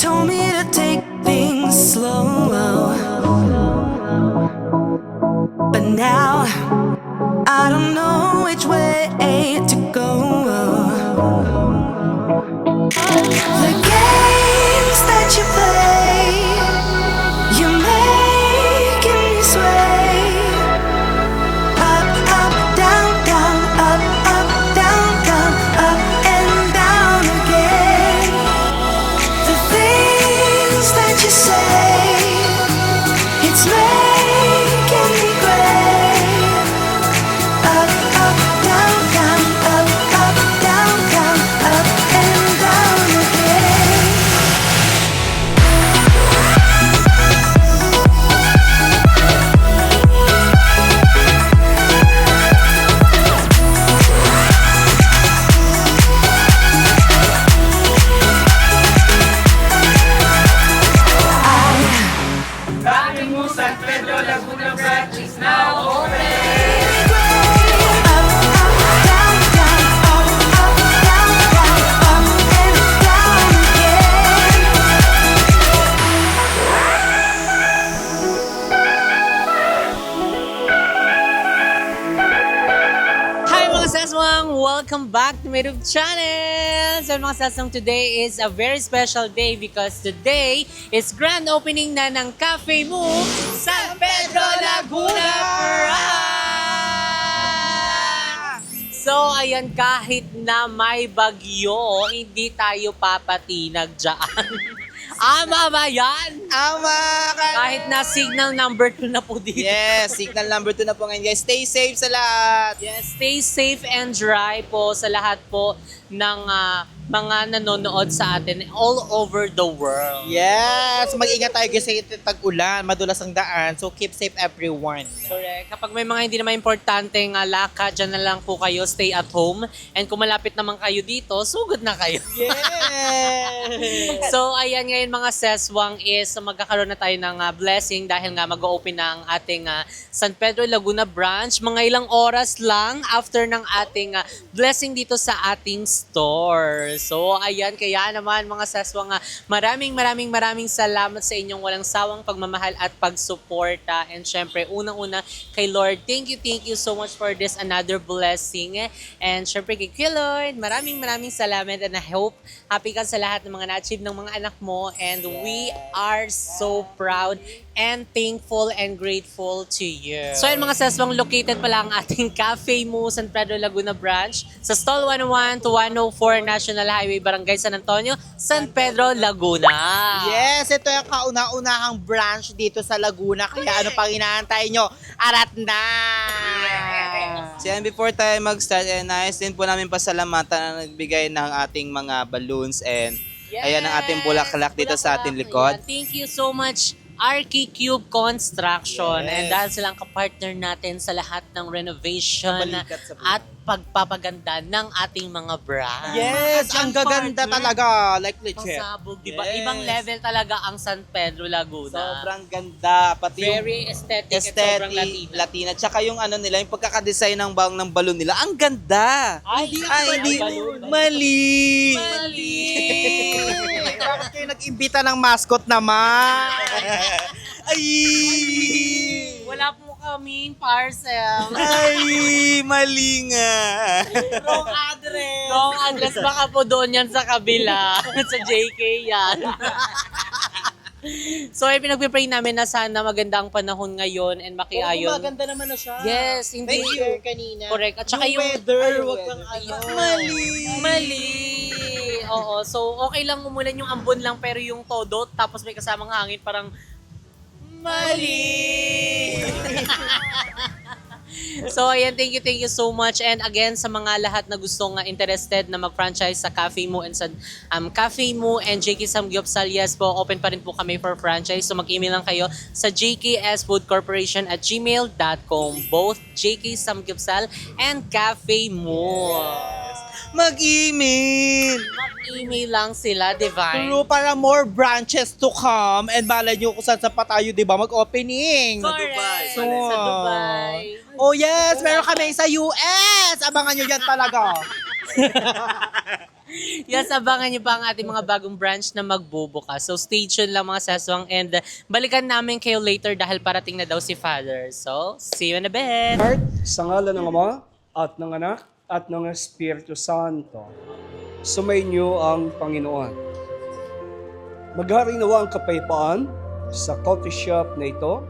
told me to take things slow, but now I don't know which way to go. The games that you play, you're making me sway. Up, up, down, down, up, down, down, up and down again. The things that you say, it's making me gray. Up, up, down, down, up, down, down, up and down again. Camino San Pedro Laguna branch is now open. Hi mga saswang! Welcome back to my YouTube channel! So mga saswang, today is a very special day because today is grand opening na ng Cafe Mu San Pedro Laguna Branch! So ayan, kahit na may bagyo, hindi tayo papatinag dyan. Ama ba yan? Ama! Kahit na signal number 2 na po dito. Yes, signal number 2 na po ngayon guys. Stay safe sa lahat. Yes, stay safe and dry po sa lahat po ng mga nanonood sa atin all over the world. Yes, mag-ingat tayo kasi tag-ulan, madulas ang daan. So keep safe everyone. Correct. Kapag may mga hindi naman importanteng lakad, dyan na lang po kayo, stay at home. And kung malapit naman kayo dito, sugod na kayo. Yes! So, ayan ngayon mga seswang is magkakaroon na tayo ng blessing dahil nga mag-open na ang ating San Pedro Laguna branch. Mga ilang oras lang after ng ating blessing dito sa ating store. So, ayan, kaya naman mga seswang, maraming salamat sa inyong walang sawang pagmamahal at pagsuporta. And syempre, unang-una kay Lord, thank you so much for this another blessing. And syempre kay Lord, maraming salamat and I hope happy ka sa lahat ng mga na-achieve ng mga anak mo. And we are so proud and thankful and grateful to you. So yun mga seswang, located pala ang ating Cafe Mu San Pedro Laguna branch sa Stall 101 to 104 National Highway, Barangay San Antonio, San Pedro, Laguna. Yes, ito yung kauna-unahang branch dito sa Laguna. Kaya ano pang inaantay nyo? Arat na! So yan, before tayo mag-start, nais din po namin pasalamatan na nagbigay ng ating mga balloons and ayan ang ating bulaklak dito sa ating likod. Ayan. Thank you so much, RK Cube Construction. Yes. And dahil silang kapartner natin sa lahat ng renovation Balikat sa buhay. at pagpapaganda ng ating mga branch. Yes, ang gaganda talaga. Like legit. Pasabog, di ba? Yes. Ibang level talaga ang San Pedro Laguna. Sobrang ganda. Pati yung Very aesthetic, at sobrang aesthetic, Latina. Latina. Tsaka yung ano nila, yung pagkakadesign ng balloon nila, ang ganda. Ay, hindi. balloon. Mali. Mali! Bakit kayo nag-imbita ng mascot naman? Ay! Wala po kaming parcel. Ay, mali nga. Wrong address. Wrong address. Baka po doon yan sa kabila. Sa JK yan. So, ay pinagpipray namin na sana maganda ang panahon ngayon and makiayon. Maganda naman na siya. Yes, hindi. Thank you kanina. Correct. At saka yung weather, wag kang ano. Mali. Oo. So, okay lang umulan yung ambon lang pero yung todo tapos may kasamang hangin parang mali. So, ayan, thank you so much. And again, sa mga lahat na gustong interested na mag-franchise sa Cafe Mu and sa Cafe Mu and JK Samgyupsal, yes po, open pa rin po kami for franchise. So, mag-email lang kayo sa jksfoodcorporation@gmail.com. Both JK Samgyupsal and Cafe Mu. Mag-email. Mag-email lang sila, Divine. True, para more branches to come. And balay nyo kung saan pa tayo, di ba, mag-opening. Correct. So, Sa Dubai. Oh yes, meron kami sa US. Abangan nyo yan talaga. Yes, abangan niyo pa ang ating mga bagong branch na magbubukas. So stay tuned lang mga saswang and balikan namin kayo later dahil parating na daw si Father. So, see you in a bit! Lord, sa ngalan ng Ama, at ng Anak, at ng Espiritu Santo, sumainyo ang Panginoon. Maghari nawa ang kapayapaan sa coffee shop na ito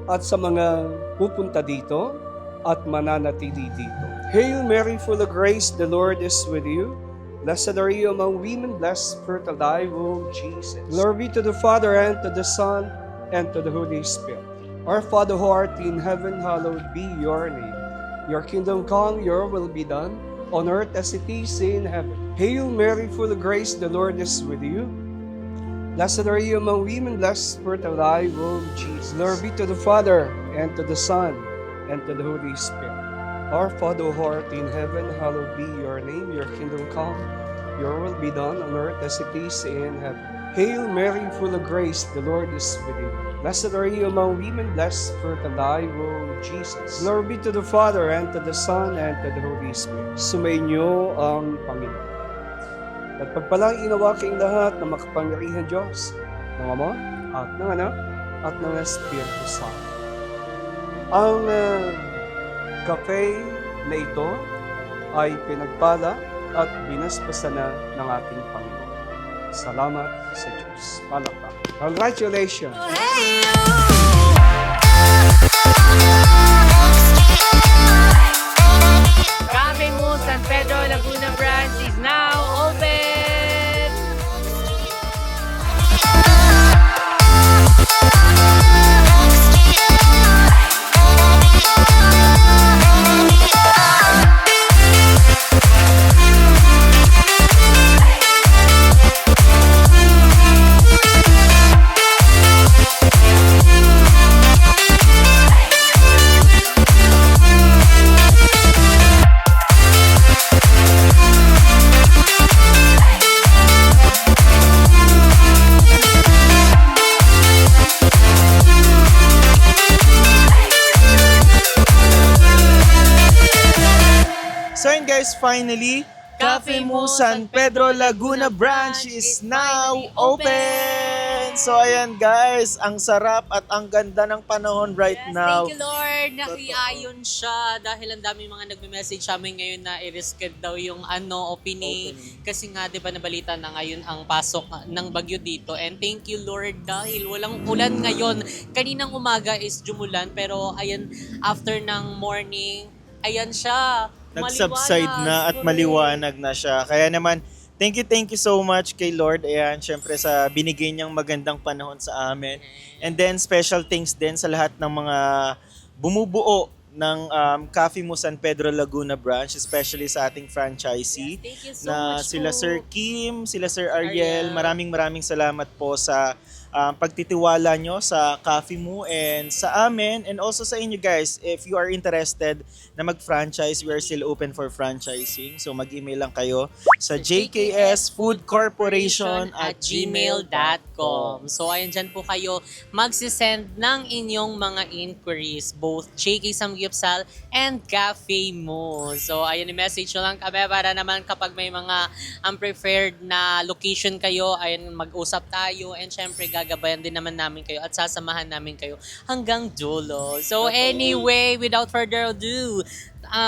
at sa mga pupunta dito at mananatili dito. Hail Mary, full of grace, the Lord is with you. Blessed are you among women, blessed fruit of thy womb, Jesus. Glory be to the Father, and to the Son, and to the Holy Spirit. Our Father who art in heaven, hallowed be your name. Your kingdom come, your will be done, on earth as it is in heaven. Hail Mary, full of grace, the Lord is with you. Blessed are you among women, blessed fruit of thy womb, Jesus. Glory be to the Father, and to the Son, and to the Holy Spirit. Our Father who art in heaven, hallowed be your name. Your kingdom come, your will be done on earth as it is in heaven. Hail Mary, full of grace, the Lord is with you. Blessed are you among women, blessed fruit of thy womb, Jesus. Glory be to the Father, and to the Son, and to the Holy Spirit. Sumainyo ang Panginoon. At pagpalang inawa kayong lahat ng makapangyarihan Diyos, ng Ama, at ng Anak, at ng Espiritu Santo. Ang cafe na ito ay pinagpala at binasbasa na ng ating Panginoon. Salamat sa Diyos. Palakpak. Congratulations! Hey, you. Cafe Mo San Pedro Laguna branch is now open! So yun guys, finally, Cafe Mo San Pedro Laguna branch is now open! So ayan guys, ang sarap at ang ganda ng panahon right Yes, now. thank you Lord. Nakiayon siya dahil ang dami mga nagme-message sa amin ngayon na i-reschedule daw yung opening. Kasi nga 'di ba nabalita na ngayon ang pasok ng bagyo dito. And thank you Lord dahil walang ulan ngayon. Kaninang umaga is dumulan pero ayan after ng morning, ayan siya. Nag-subside na at maliwanag na siya. Kaya naman, thank you so much kay Lord. Ayan, syempre sa binigay niyang magandang panahon sa amin. And then special thanks din sa lahat ng mga bumubuo ng Cafe Mo San Pedro Laguna branch, especially sa ating franchisee Thank you so na much sila po. Sir Kim, sila Sir Ariel. Ariel. Maraming salamat po sa pagtitiwala nyo sa Cafe Mo and sa amin and also sa inyo guys. If you are interested na mag-franchise, we are still open for franchising. So mag-email lang kayo sa jksfoodcorporation@gmail.com. So ayan dyan po kayo magsisend ng inyong mga inquiries, both JK Samgyupsal and Cafe Mo. So ayan, i-message nyo lang kami para naman kapag may mga preferred na location kayo, ayan mag-usap tayo and syempre gagabayan din naman namin kayo at sasamahan namin kayo hanggang dulo. So anyway, without further ado,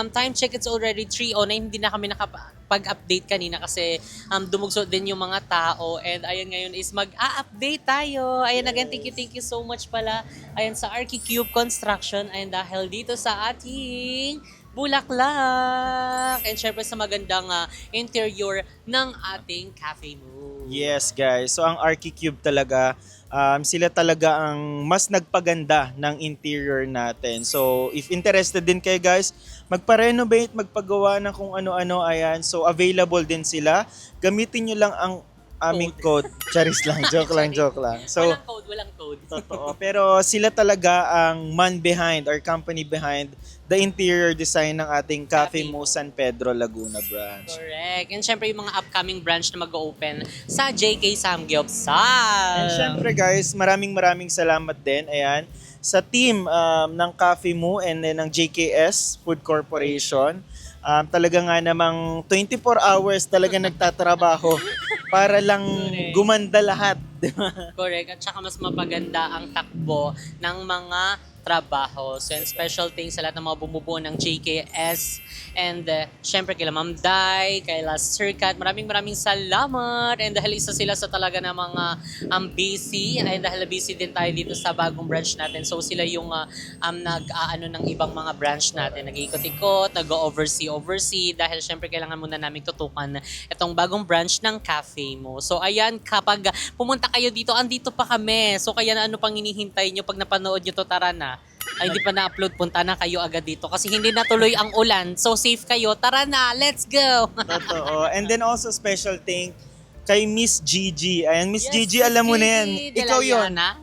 time check, it's already 3:09. Hindi na kami nakapag-update kanina kasi dumugso din yung mga tao. And ayan ngayon is mag-a-update tayo. Ayan again, thank you so much pala. Ayan sa RK Cube Construction. Ayan dahil dito sa ating Bulaklak. And syempre sa magandang interior ng ating Cafe Mo. Yes guys, so ang RK Cube talaga, sila talaga ang mas nagpaganda ng interior natin. So if interested din kayo guys, magpa-renovate, magpagawa ng kung ano-ano, ayan. So available din sila. Gamitin nyo lang ang aming code. Charis lang, joke lang. So, Walang code. totoo. Pero sila talaga ang man behind or company behind the interior design ng ating Cafe Mo San Pedro Laguna branch. Correct. And syempre yung mga upcoming branch na mag-open sa JK Samgyupsal. And syempre guys, maraming salamat din, ayan, sa team ng Cafe Mo and then ng JKS Food Corporation. talaga nga namang 24 hours talaga nagtatrabaho para lang gumanda lahat. Correct. At saka mas mapaganda ang takbo ng mga trabaho. So, and special thanks sa lahat ng mga bumubuo ng JKS. And syempre kay Ma'am Dai, kay Sir Kat, maraming salamat. And dahil isa sila sa talaga na mga busy, ay dahil busy din tayo dito sa bagong branch natin. So sila yung nag-aano ng ibang mga branch natin. Nag-iikot-ikot, nag-oversee dahil syempre kailangan muna namin tutukan itong bagong branch ng cafe mo. So ayan, kapag pumunta kayo dito, andito pa kami. So kaya ano pang hinihintay nyo pag napanood nyo to, tara na. Ay, hindi pa na-upload, punta na kayo agad dito kasi hindi natuloy ang ulan. So safe kayo, tara na, let's go! Totoo. And then also special thank kay Miss Gigi. Ayan, Miss Yes, Gigi, alam mo na yan. Gigi Ikaw yon. Delaviana.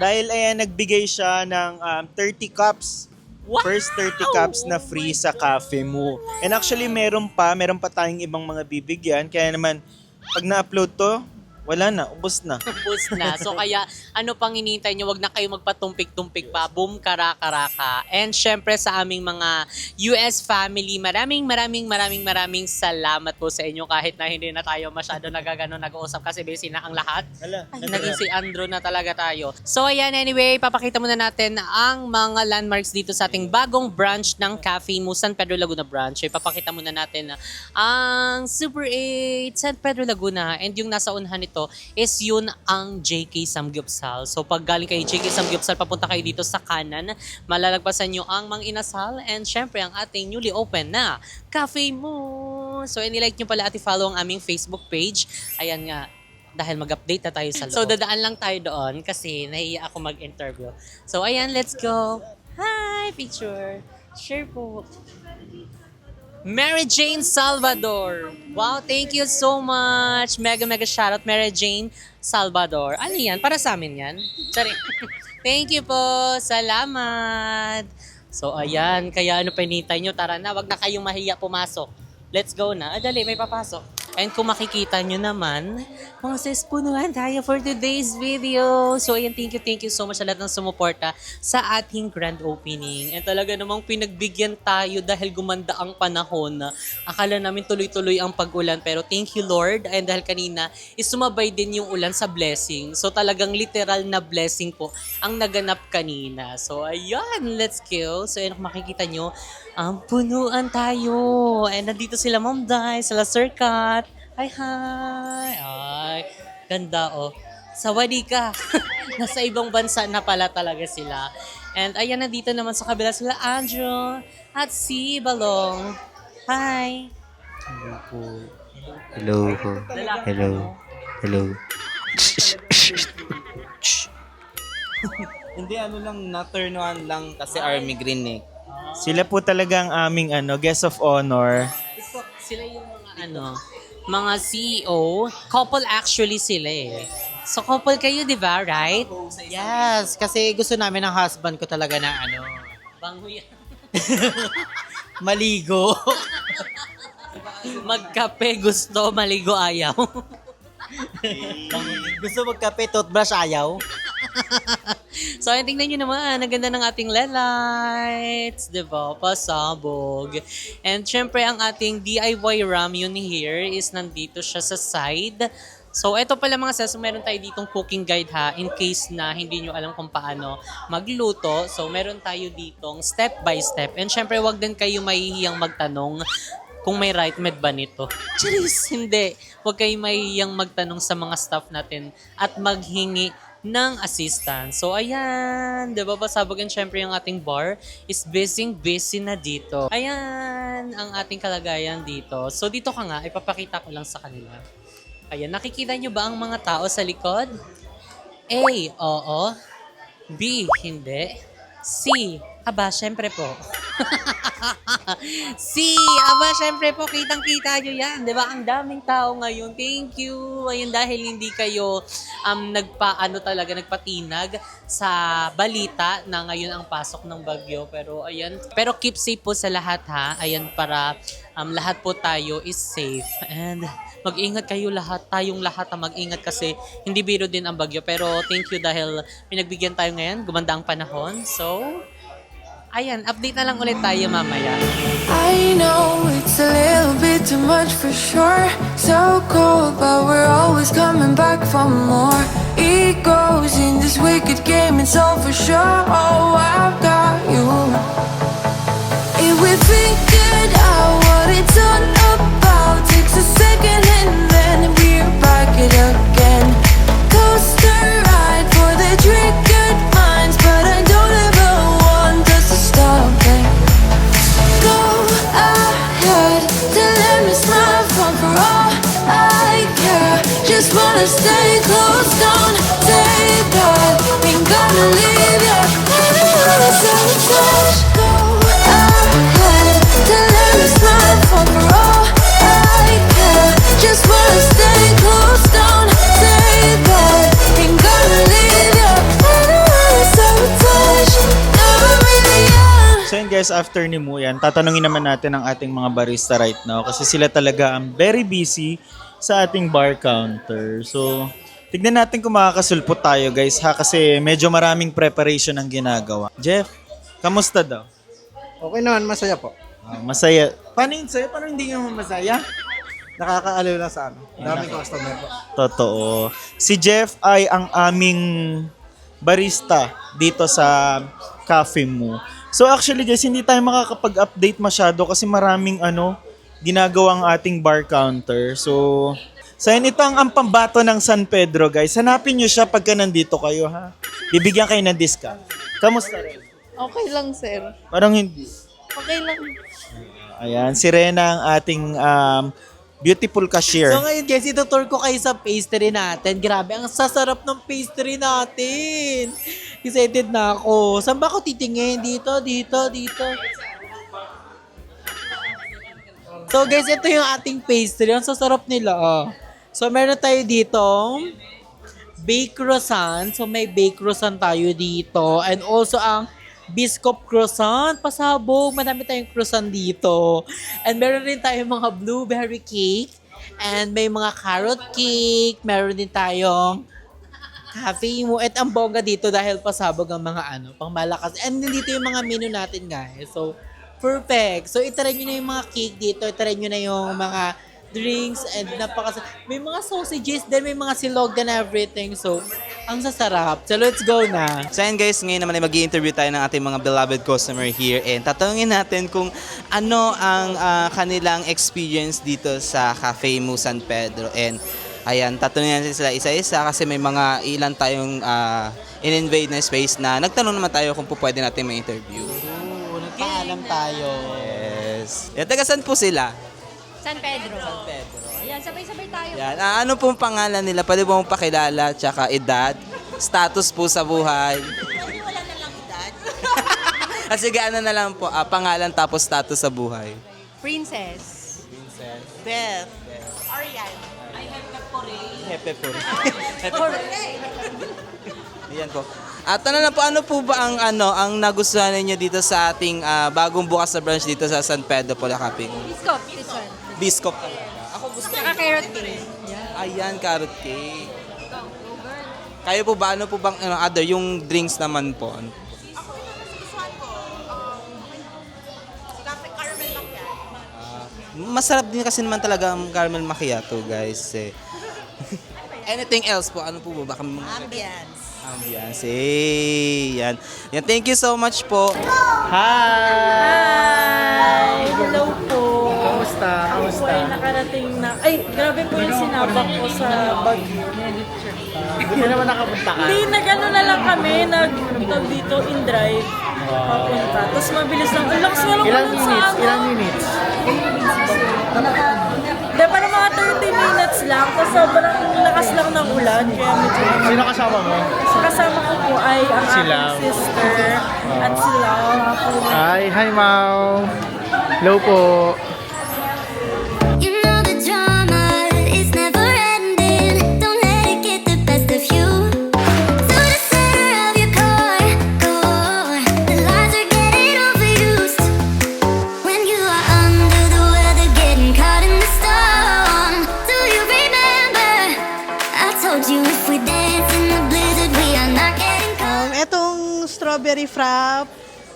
Dahil ayan, nagbigay siya ng 30 cups. Wow! First 30 cups na free sa cafe mo. And actually, meron pa tayong ibang mga bibigyan. Kaya naman, pag na-upload to, wala na, ubos na. Boost na. So kaya ano pang hinihintay nyo, wag na kayo magpatumpik-tumpik pa. Boom, karaka-raka. And syempre sa aming mga US family, maraming salamat po sa inyo kahit na hindi na tayo masyado nag-uusap kasi busy na ang lahat. Hala, Ay, naging si Andrew na talaga tayo. So ayan, anyway, papakita muna natin ang mga landmarks dito sa ating bagong branch ng Cafe Mo, San Pedro Laguna branch. So, ipapakita muna natin ang Super 8 San Pedro Laguna, and yung nasa unahan nito is yun ang JK Samgyupsal. So pag galing kayo JK Samgyupsal, papunta kayo dito sa kanan, malalagpasan nyo ang Mang Inasal and syempre ang ating newly open na Cafe Mo. So nilike nyo pala at i-follow ang aming Facebook page. Ayan nga, dahil mag-update na tayo sa loob. So dadaan lang tayo doon kasi nahiya ako mag-interview. So ayan, let's go. Hi, picture. Share po. Mary Jane Salvador. Wow, thank you so much. Mega shoutout, Mary Jane Salvador. Ano yan? Para sa amin yan? Sorry. Thank you po. Salamat. So ayan, kaya ano pa hinihintay nyo? Tara na, wag na kayong mahiya pumasok. Let's go na. Dali, may papasok. And kung makikita nyo naman, mga sis, punuan tayo for today's video. So ayan, thank you so much sa lahat ng sumuporta sa ating grand opening. And talaga namang pinagbigyan tayo dahil gumanda ang panahon. Akala namin tuloy-tuloy ang pag-ulan, pero thank you Lord. And dahil kanina, sumabay din yung ulan sa blessing. So talagang literal na blessing po ang naganap kanina. So ayan, let's go. So ayan, kung makikita nyo, punuan tayo. And nandito sila Ma'am Dai, sila Sir Kat. Hi. Ay, ganda oh. Sawadi ka. Nasa ibang bansa na pala talaga sila. And ayan, nandito naman sa kabila sila Andrew at si Balong. Hi. Hello po. Hello. Hindi, ano lang, na-turn on lang kasi Army Green eh. Sila po talaga ang aming guest of honor. Sila yung mga CEO. Couple actually sila eh. So couple kayo, di ba? Right? Yes, kasi gusto namin ng husband ko talaga na Bangho yan. maligo. Magkape gusto, maligo ayaw. gusto magkape, toothbrush ayaw. So, ayun, tingnan nyo naman, ang ganda ng ating LED lights, diba? Pasabog. And syempre, ang ating DIY ramen here is nandito siya sa side. So, ito pala mga sis, meron tayo ditong cooking guide ha, in case na hindi nyo alam kung paano magluto. So, meron tayo ditong step by step. And syempre, wag din kayo mahihiyang magtanong kung may right med ba nito. Charis, hindi. Huwag kayong mahihiyang magtanong sa mga staff natin at maghingi ng assistance. So, ayan. Diba, pasabog, and syempre yung ating bar is busy na dito. Ayan, ang ating kalagayan dito. So, dito ka nga, ipapakita ko lang sa kanila. Ayan, nakikita nyo ba ang mga tao sa likod? A, oo. B, hindi. C, aba, syempre po. C, aba, syempre po, kitang-kita nyo yan. Diba? Ang daming tao ngayon. Thank you. Ayun, dahil hindi kayo nagpatinag sa balita na ngayon ang pasok ng bagyo. Pero ayan. Pero keep safe po sa lahat ha. Ayan, para lahat po tayo is safe. And mag-ingat kayo lahat. Tayong lahat mag-ingat kasi hindi biro din ang bagyo. Pero thank you dahil pinagbigyan tayo ngayon. Gumanda ang panahon. So, ayan, update na lang ulit tayo mamaya. I know it's a little bit too much for sure. So cold, but we're always coming back for more. Egos in this wicked game, it's all for sure. Oh, I've got you. If we figured out what it's all about, takes a second and then we're back it again. Coaster ride for the triggered minds, but I don't ever want us to stop it. Go ahead, to let me smile from for all I care. Just wanna stay close, don't say that. Ain't gonna leave ya, I don't wanna sabotage. Go ahead, to let me smile from for all I care. Just wanna stay close, don't say that. Ain't gonna leave ya, I don't wanna sabotage. Never really am. So yun guys, after ni Muyan, tatanungin naman natin ang ating mga barista right now kasi sila talaga ang very busy sa ating bar counter. So, tignan natin kung makakasulpot tayo guys ha kasi medyo maraming preparation ang ginagawa. Jeff, kamusta daw? Okay naman, masaya po. Masaya. Paano yun sa'yo? Paano hindi naman masaya? Nakakaaliw lang sa ano. Daming customer po. Totoo. Si Jeff ay ang aming barista dito sa cafe mo. So actually guys, hindi tayo makakapag-update masyado kasi maraming ginagawang ating bar counter. So, ito ang pambato ng San Pedro guys. Hanapin nyo siya pagka nandito kayo ha. Bibigyan kayo ng discount. Kamusta rin? Okay lang, sir. Parang hindi. Okay lang. Ayan, si Rena ang ating beautiful cashier. So ngayon guys, itutour ko kayo sa pastry natin. Grabe, ang sasarap ng pastry natin. Excited na ako. Saan ba ako titingin? Dito. So guys, ito yung ating pastry. Ang sasarap nila. So meron tayo dito baked croissant. So may baked croissant tayo dito. And also ang biscuit croissant. Pasabog. Madami tayong croissant dito. And meron rin tayong mga blueberry cake. And may mga carrot cake. Meron din tayong cafe mo. At ang bongga dito dahil pasabog ang mga pangmalakas. And dito yung mga menu natin guys. So, perfect. So, itaray nyo na yung mga cake dito. Itaray nyo na yung mga drinks and may mga sausages din, may mga silog and everything. So, ang sasarap. So, let's go na. So ayan guys, ngayon naman ay mag-i-interview tayo ng ating mga beloved customer here and tatanungin natin kung ano ang kanilang experience dito sa Cafe Mu San Pedro. And ayan, tatanungin natin sila isa-isa kasi may mga ilan tayong in-invade na space na nagtanong naman tayo kung po pwede natin ma-interview. Nagpaalam tayo. Yes. Yan, taga saan po sila? San Pedro. Ayan, sabay-sabay tayo. Yan. Ano pong pangalan nila? Pwede mo pakilala, tsaka edad, status po sa buhay. Wala na lang edad. Sige, ano na lang po, pangalan tapos status sa buhay. Princess. Beth. Hepe po. Ayan po. At ano na po, ano po ba ang nagustuhan ninyo dito sa ating bagong bukas na branch dito sa San Pedro Cafe? Biscuit, this one. Biscuit talaga. Ako gusto. Saka carrot cake. Ayan, carrot cake. Kayo po ba, ano po bang other, yung drinks naman po? Masarap din kasi naman talaga ang caramel macchiato, guys. Anything else po? Ano po ba? Baka Ambience. ambiance. Yan. Yan. Thank you so much po. Hi! Hello po. Kamusta? Ako po ay nakarating na... Ay, grabe po yung sinabak ko sa Baguio. Hindi naman nakapunta ka. Hindi, nag-ano na lang kami, nag-tawag dito, in-drive. Papunta. Tapos mabilis lang. Ang lakas nga lang Ilang ulan sa minutes? amin. Ilang minutes? Hindi, parang mga 30 minutes lang. Tapos sobrang lakas lang ng ulan. Kaya medyo... Sino kasama mo? Kasama ko po ay ang Sila. aking sister at sila. Hi, hi Mau. Hello po. You know the drama is never ending. Don't let it get the best of you. To the center of your core. The lines are getting overused. When you are under the weather, getting caught in the storm. Do you remember? I told you if we dance in the blizzard, we are not getting caught. Etong strawberry frap,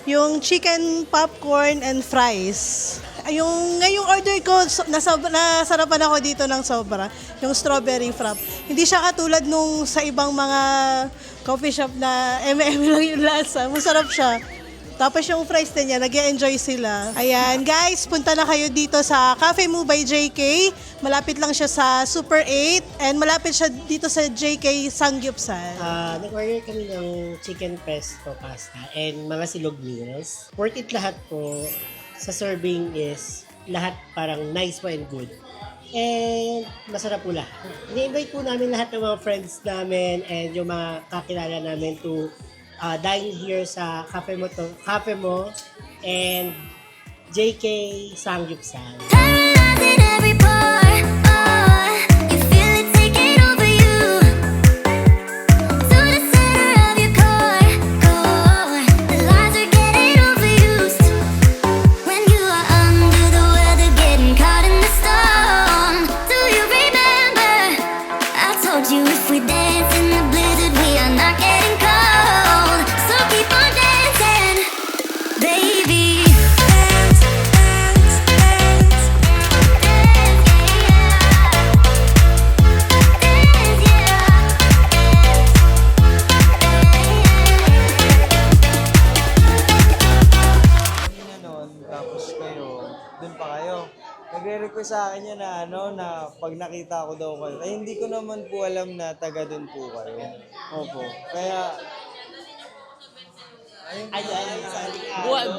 yung chicken popcorn and fries. Yung ngayong order ko, nasarapan ako dito ng sobra. Yung strawberry frap. Hindi siya katulad nung sa ibang mga coffee shop na eme-eme lang yung lasa. Masarap siya. Tapos yung fries din niya, nag-enjoy sila. Ayan, guys, punta na kayo dito sa Cafe Mu by JK. Malapit lang siya sa Super 8 and malapit siya dito sa JK Sangyupsal. Nag-order kami ng chicken pesto pasta and mga silog meals. Worth it lahat po. Sa serving is lahat parang nice po and good. And masarap po lahat. Ini-invite po namin lahat ng mga friends namin and yung mga kakilala namin to dine here sa Cafe Mo and JK Sangyupsal. Paralyzing every pore, oh, you feel it taking over you. To the center of your core, the lies are getting overused. When you are under the weather, getting caught in the storm. Do you remember? I told you if we dance in the blizzard, we are not getting cold. So keep on dancing, baby. Dance, dance, dance. Tapos kayo, dun pa kayo. Nagre-request sa akin yan na na pag nakita ko daw kayo. Ay, hindi ko naman po alam na taga dun po kayo. Opo. Kaya,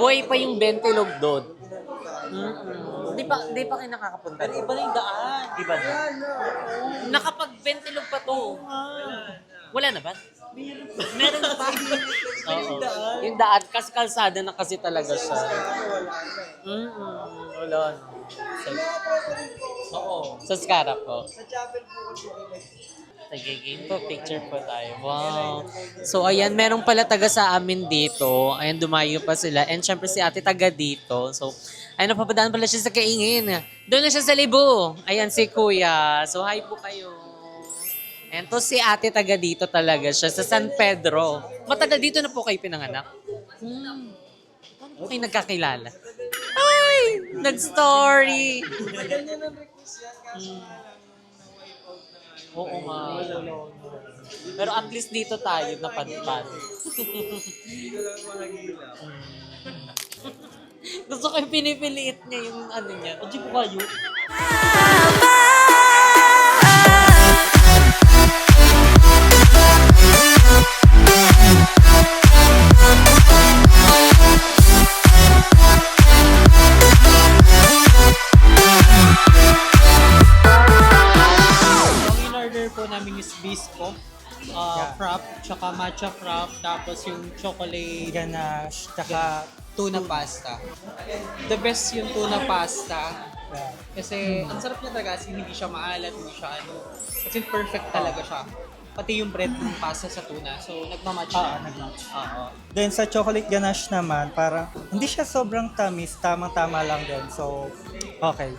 Buhay pa yung Bentilog doon. Di pa kayo nakakapunta. Pero iba na yung daan. Iba na. Nakapag-Bentilog pa to. Wala na ba? Meron pa. Oo. Yung daan, kasi kalsada na kasi talaga siya. Wala na. Oo. Sa Scarab po. sa chapel po kasi Sige, game po. Picture po tayo. Wow. So, ayan, meron pala taga sa amin dito. Ayan, dumayo pa sila. And syempre si ate taga dito. So, ayan, napapadaan pala siya sa Kaingin. Doon na siya sa Libo. Ayan, si Kuya. So, hi po kayo. And to si ate taga dito talaga siya, sa San Pedro. Matagal dito na po kayo pinanganak? Paano po kayo nagkakilala? Ay! Nag-story! Oo nga. Pero at least dito tayo napadpad. Gusto ko yung pinipiliit niya yung ano niya. O, di po kayo? Po namin is biscuit, frap, tsaka matcha frap, tapos yung chocolate ganache, tsaka tuna pasta. The best yung tuna pasta. Kasi ang sarap niya talaga kasi hindi siya maalat, hindi siya Kasi perfect talaga siya. Pati yung bread ng pasta sa tuna. So nagmamatch siya. nag-match. Then sa chocolate ganache naman, parang hindi siya sobrang tamis, tamang-tama lang din. So, okay.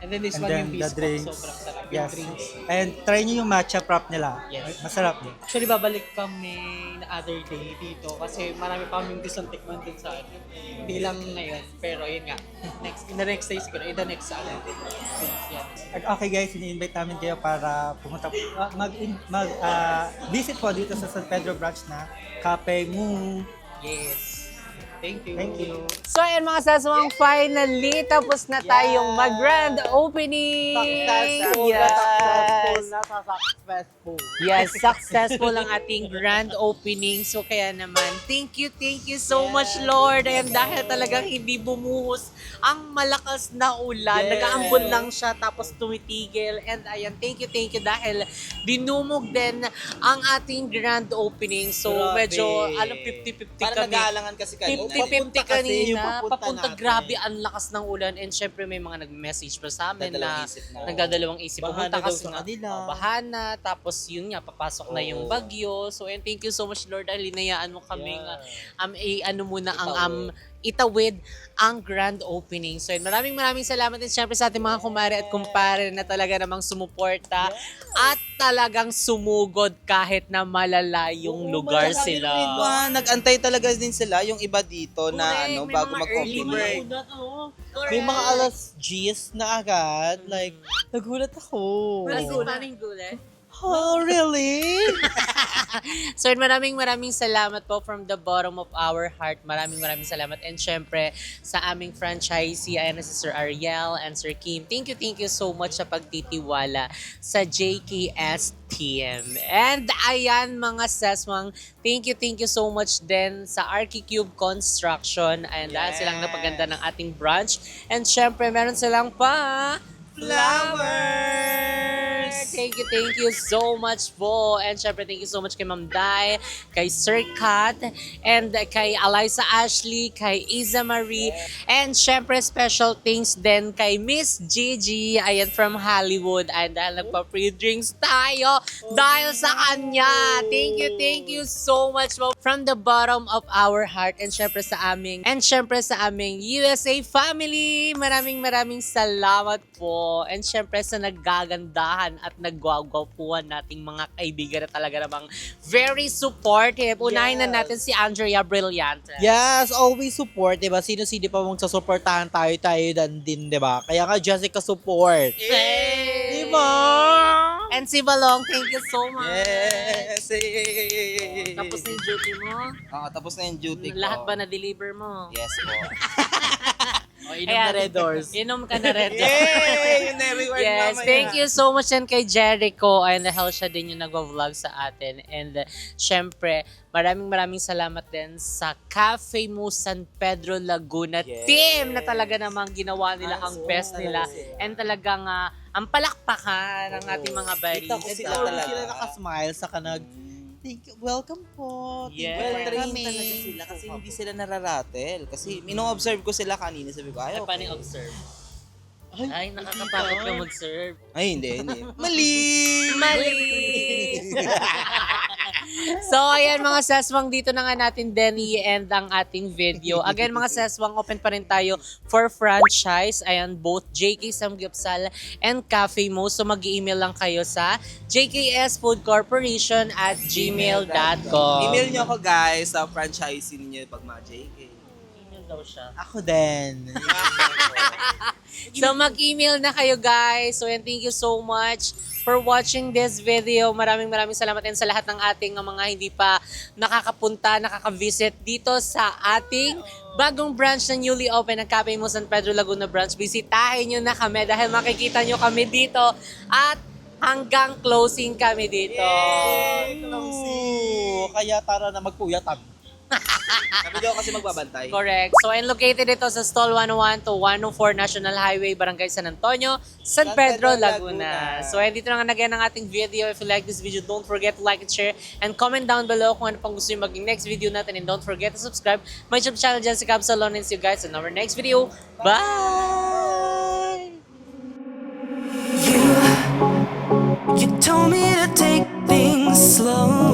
And then this And one then yung the biscuit, drinks. sobrang sarap. Yes. Yung drinks. And try niyo yung matcha frap nila. Yes. Masarap din. Actually, babalik kami na other day dito kasi marami pa kaming gustong tikman din sa atin. Hindi lang ngayon, pero yun nga. In the next day siguro, the next yan. Okay guys, ini-invite namin kayo para pumunta visit po dito sa San Pedro branch na Cafe Mu. Yes. Thank you. Thank you. So ayan mga sasawang, finally tapos na tayong mag-grand opening. Yes, successful ang ating grand opening. So kaya naman, thank you so much Lord. Ayan, dahil talagang hindi bumuhos ang malakas na ulan. Nag-aambon lang siya tapos tumitigil. And ayan, thank you dahil dinumog din ang ating grand opening. So medyo 50-50 kami. Parang nag-aalangan kasi kayo. 50-50 kanina, papunta natin. grabe ang lakas ng ulan and syempre may mga nag-message pa sa amin na nagdadalawang isip Bahana pumunta daw kasi sa nga kanila. bahana, tapos yun nga papasok na yung bagyo. So and thank you so much Lord dahil linayaan mo kami ano muna ang itawid ang grand opening. So yun, maraming salamat din syempre sa ating mga kumare at kumpare na talaga namang sumuporta at talagang sumugod kahit na malalayong lugar sila. Nag-antay talaga din sila yung iba dito na Correct, ano may bago mga early mag-opening. bird. May mga alas G's na agad. Like, nagulat ako. Paning gulat. Oh, really? So maraming salamat po from the bottom of our heart. Maraming salamat. And syempre sa aming franchisee, ayan na si Sir Ariel and Sir Kim. Thank you so much sa pagtitiwala sa JKS team. And ayan mga seswang, thank you so much din sa Archicube Construction. Ayan dahil silang napaganda ng ating branch. And syempre meron silang pa flowers! Thank you so much po. And syempre, thank you so much kay Ma'am Dai, kay Sir Kat, and kay Eliza Ashley, kay Iza Marie, and syempre, special thanks din kay Miss Gigi, ayan from Hollywood, and dahil nagpa-pre-drinks tayo dahil sa kanya. Thank you so much po from the bottom of our heart, and syempre sa aming USA family. Maraming salamat po. And syempre sa nagagandahan at nagwagwapuan nating mga kaibigan na talaga namang very supportive. Unahin na natin si Andrea Brillante. Yes, always support, diba? Sino-sino pa mong sasuportahan tayo din, diba? Kaya nga, Jessica support. Hey! Diba? And si Balong, thank you so much. Yes! Tapos na yung duty mo? Tapos na yung duty ko. Lahat ba na-deliver mo? Yes po. Inom na Red Doors. Inom ka na Red Doors. Yay! Yun na reward Yes, mamaya. thank you so much and kay Jericho. And the hell siya din yung nagwa-vlog sa atin. And syempre, maraming salamat din sa Cafe Mo San Pedro Laguna team na talaga namang ginawa nila ang best nila. And talagang ang palakpakan ng ating mga buddies. Kita ko sila nakasmile sa kanag. Thank you. Welcome po. Yes. Well-trained talaga sila kasi hindi sila nararatel. Kasi ino-observe ko sila kanina. Sabi ko, Ay, paano yung observe? Ay, nakakatakot ka mag-serve. Ay, hindi. Mali! So, ayan mga seswang, dito na nga natin din i-end ang ating video. Again, mga seswang, open pa rin tayo for franchise. Ayan, both JK Samgyupsal and Cafe Mo. So, mag-email lang kayo sa jksfoodcorporation@gmail.com. Email nyo ako guys sa franchising niyo pag mga JK. Email daw siya. Ako din. So, mag-email na kayo guys. So, and thank you so much for watching this video. Maraming salamat din sa lahat ng ating mga hindi pa nakakapunta, nakaka-visit dito sa ating bagong branch na newly open ng Cafe Mo San Pedro Laguna branch. Bisitahin nyo na kami dahil makikita nyo kami dito at hanggang closing kami dito. Kaya tara na magpuyatan. Kami daw kasi magbabantay. Correct. So, and located ito sa Stall 101 to 104 National Highway, Barangay San Antonio, San Pedro, Laguna. So, and dito na nga nag-end ang ating video. If you like this video, don't forget to like and share and comment down below kung ano pang gusto nyo maging next video natin. And don't forget to subscribe my YouTube channel, Jessica Absalon. And see you guys in our next video. Bye! You told me to take things slow,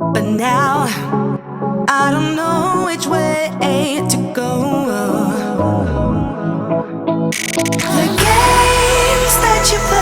but now I don't know which way to go. The games that you play